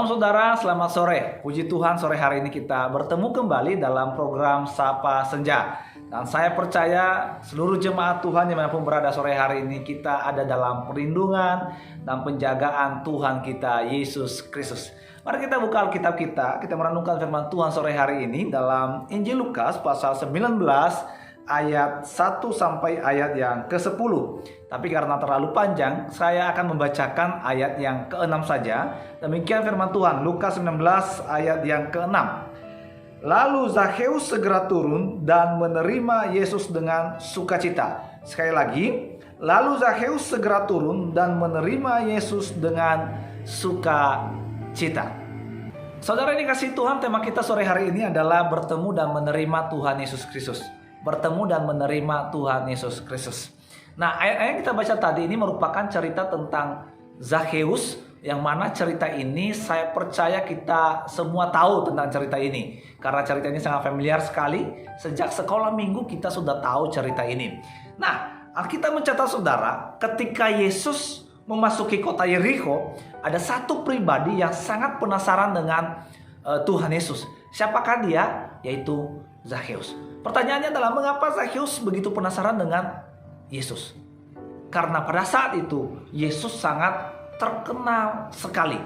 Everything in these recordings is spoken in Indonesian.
Shalom saudara, selamat sore. Puji Tuhan, sore hari ini kita bertemu kembali dalam program Sapa Senja. Dan saya percaya seluruh jemaat Tuhan dimanapun berada sore hari ini, kita ada dalam perlindungan dan penjagaan Tuhan kita, Yesus Kristus. Mari kita buka Alkitab kita merenungkan firman Tuhan sore hari ini dalam Injil Lukas pasal 19 ayat 1 sampai ayat yang ke-10. Tapi karena terlalu panjang, saya akan membacakan ayat yang ke-6 saja. Demikian firman Tuhan, Lukas 19 ayat yang ke-6. Lalu Zakheus segera turun dan menerima Yesus dengan sukacita. Sekali lagi, lalu Zakheus segera turun dan menerima Yesus dengan sukacita. Saudara ini kasih Tuhan, tema kita sore hari ini adalah bertemu dan menerima Tuhan Yesus Kristus. Bertemu dan menerima Tuhan Yesus Kristus. Nah, ayat-ayat yang kita baca tadi ini merupakan cerita tentang Zakheus, yang mana cerita ini saya percaya kita semua tahu tentang cerita ini. Karena cerita ini sangat familiar sekali. Sejak sekolah minggu kita sudah tahu cerita ini. Nah, Alkitab mencatat saudara, ketika Yesus memasuki kota Yerikho, ada satu pribadi yang sangat penasaran dengan Tuhan Yesus. Siapakah dia? Yaitu Zakheus. Pertanyaannya adalah, mengapa Zakheus begitu penasaran dengan Yesus? Karena pada saat itu Yesus sangat terkenal sekali.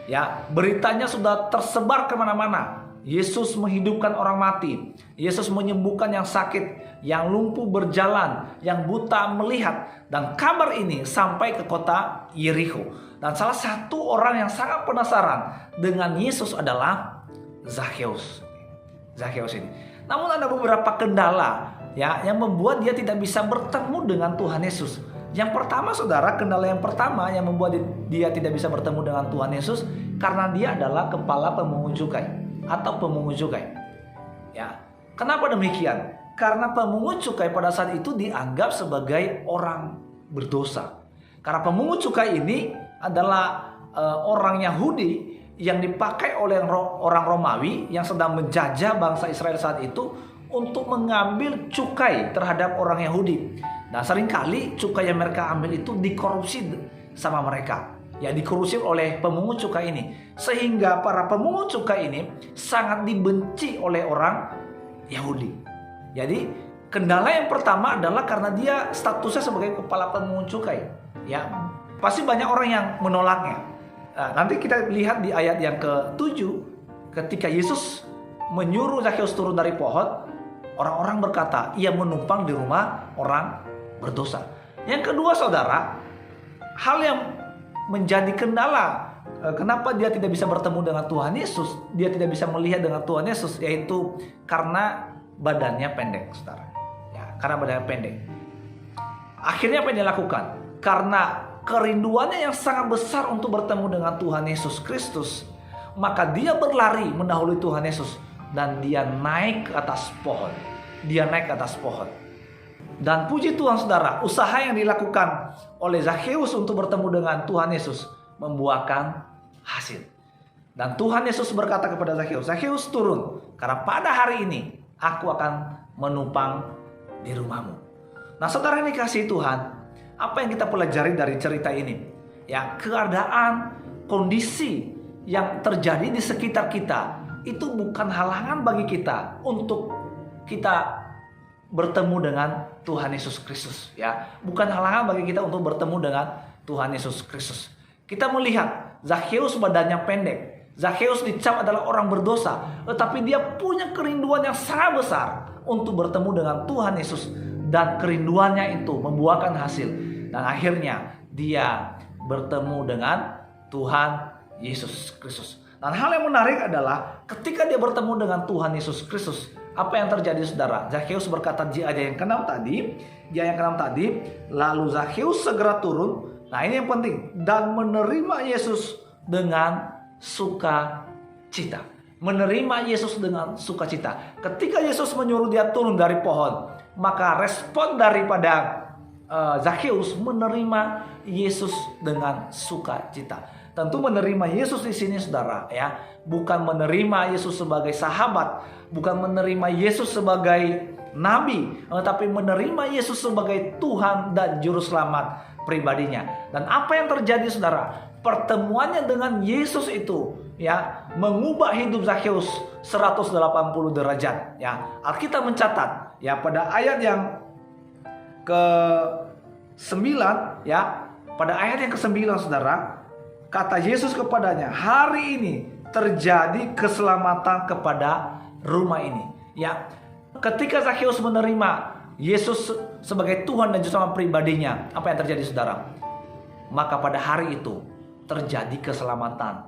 Ya, beritanya sudah tersebar kemana-mana. Yesus menghidupkan orang mati. Yesus menyembuhkan yang sakit, yang lumpuh berjalan, yang buta melihat. Dan kabar ini sampai ke kota Yerikho. Dan salah satu orang yang sangat penasaran dengan Yesus adalah Zakheus. Zakheus ini. Namun ada beberapa kendala ya yang membuat dia tidak bisa bertemu dengan Tuhan Yesus. Yang pertama saudara, kendala yang pertama yang membuat dia tidak bisa bertemu dengan Tuhan Yesus karena dia adalah kepala pemungut cukai atau pemungut cukai. Ya. Kenapa demikian? Karena pemungut cukai pada saat itu dianggap sebagai orang berdosa. Karena pemungut cukai ini adalah orang Yahudi yang dipakai oleh orang Romawi yang sedang menjajah bangsa Israel saat itu untuk mengambil cukai terhadap orang Yahudi. Nah, seringkali cukai yang mereka ambil itu dikorupsi sama mereka. Ya, dikorupsi oleh pemungut cukai ini. Sehingga para pemungut cukai ini sangat dibenci oleh orang Yahudi. Jadi, kendala yang pertama adalah karena dia statusnya sebagai kepala pemungut cukai. Ya, pasti banyak orang yang menolaknya. Nah, nanti kita lihat di ayat yang ke-7, ketika Yesus menyuruh Zakheus turun dari pohon, orang-orang berkata, ia menumpang di rumah orang berdosa. Yang kedua saudara, hal yang menjadi kendala kenapa dia tidak bisa bertemu dengan Tuhan Yesus, dia tidak bisa melihat dengan Tuhan Yesus, yaitu karena badannya pendek, saudara. Ya, karena badannya pendek. Akhirnya apa yang dia lakukan? Karena kerinduannya yang sangat besar untuk bertemu dengan Tuhan Yesus Kristus, maka dia berlari mendahului Tuhan Yesus dan dia naik ke atas pohon. Dia naik ke atas pohon. Dan puji Tuhan saudara, usaha yang dilakukan oleh Zakheus untuk bertemu dengan Tuhan Yesus membuahkan hasil. Dan Tuhan Yesus berkata kepada Zakheus, Zakheus turun, karena pada hari ini aku akan menumpang di rumahmu. Nah saudara ini kasih Tuhan, apa yang kita pelajari dari cerita ini? Ya, keadaan, kondisi yang terjadi di sekitar kita itu bukan halangan bagi kita untuk kita bertemu dengan Tuhan Yesus Kristus. Ya, bukan halangan bagi kita untuk bertemu dengan Tuhan Yesus Kristus. Kita melihat Zakheus badannya pendek. Zakheus dicap adalah orang berdosa, tetapi dia punya kerinduan yang sangat besar untuk bertemu dengan Tuhan Yesus, dan kerinduannya itu membuahkan hasil. Dan akhirnya dia bertemu dengan Tuhan Yesus Kristus. Dan hal yang menarik adalah ketika dia bertemu dengan Tuhan Yesus Kristus, apa yang terjadi saudara? Zakheus berkata di ayat yang ke-6 tadi, lalu Zakheus segera turun. Nah ini yang penting, dan menerima Yesus dengan sukacita. Menerima Yesus dengan sukacita. Ketika Yesus menyuruh dia turun dari pohon, maka respon daripada Zakheus menerima Yesus dengan sukacita. Tentu menerima Yesus di sini saudara ya, bukan menerima Yesus sebagai sahabat, bukan menerima Yesus sebagai nabi, tetapi menerima Yesus sebagai Tuhan dan juru selamat pribadinya. Dan apa yang terjadi saudara? Pertemuannya dengan Yesus itu ya mengubah hidup Zakheus 180 derajat ya. Alkitab mencatat ya pada ayat yang ke-9 ya, pada ayat yang ke-9 saudara, kata Yesus kepadanya, hari ini terjadi keselamatan kepada rumah ini ya. Ketika Zakheus menerima Yesus sebagai Tuhan dan Juru Selamat pribadinya, apa yang terjadi saudara? Maka pada hari itu terjadi keselamatan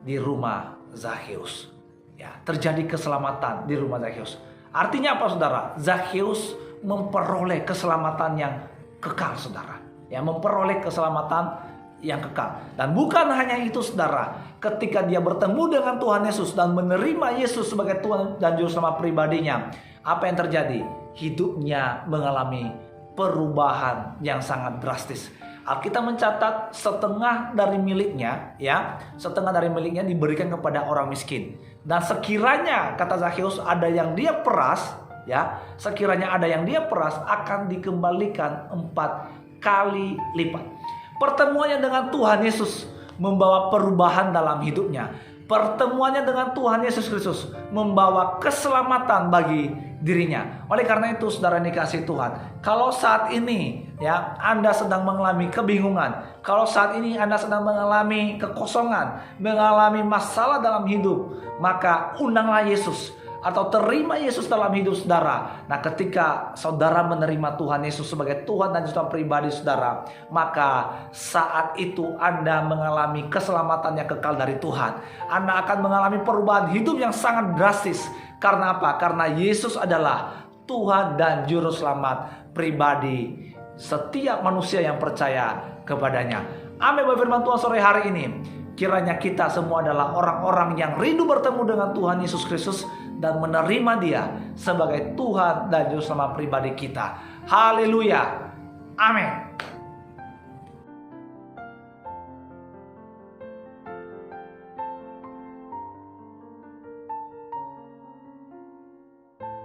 di rumah Zakheus ya, terjadi keselamatan di rumah Zakheus. Artinya apa saudara? Zakheus memperoleh keselamatan yang kekal saudara ya, memperoleh keselamatan yang kekal. Dan bukan hanya itu saudara, ketika dia bertemu dengan Tuhan Yesus dan menerima Yesus sebagai Tuhan dan Juru Selamat pribadinya, apa yang terjadi? Hidupnya mengalami perubahan yang sangat drastis. Alkitab mencatat setengah dari miliknya ya, setengah dari miliknya diberikan kepada orang miskin. Dan sekiranya kata Zakheus ada yang dia peras ya, sekiranya ada yang dia peras akan dikembalikan 4 kali lipat. Pertemuannya dengan Tuhan Yesus membawa perubahan dalam hidupnya. Pertemuannya dengan Tuhan Yesus Kristus membawa keselamatan bagi dirinya. Oleh karena itu saudara dikasihi Tuhan, kalau saat ini ya Anda sedang mengalami kebingungan, kalau saat ini Anda sedang mengalami kekosongan, mengalami masalah dalam hidup, maka undanglah Yesus atau terima Yesus dalam hidup saudara. Nah, ketika saudara menerima Tuhan Yesus sebagai Tuhan dan Juru Selamat pribadi saudara, maka saat itu Anda mengalami keselamatan yang kekal dari Tuhan. Anda akan mengalami perubahan hidup yang sangat drastis. Karena apa? Karena Yesus adalah Tuhan dan Juru Selamat pribadi setiap manusia yang percaya kepadanya. Amin. Firman Tuhan sore hari ini, kiranya kita semua adalah orang-orang yang rindu bertemu dengan Tuhan Yesus Kristus dan menerima Dia sebagai Tuhan dan Juru Selamat pribadi kita. Haleluya. Amin.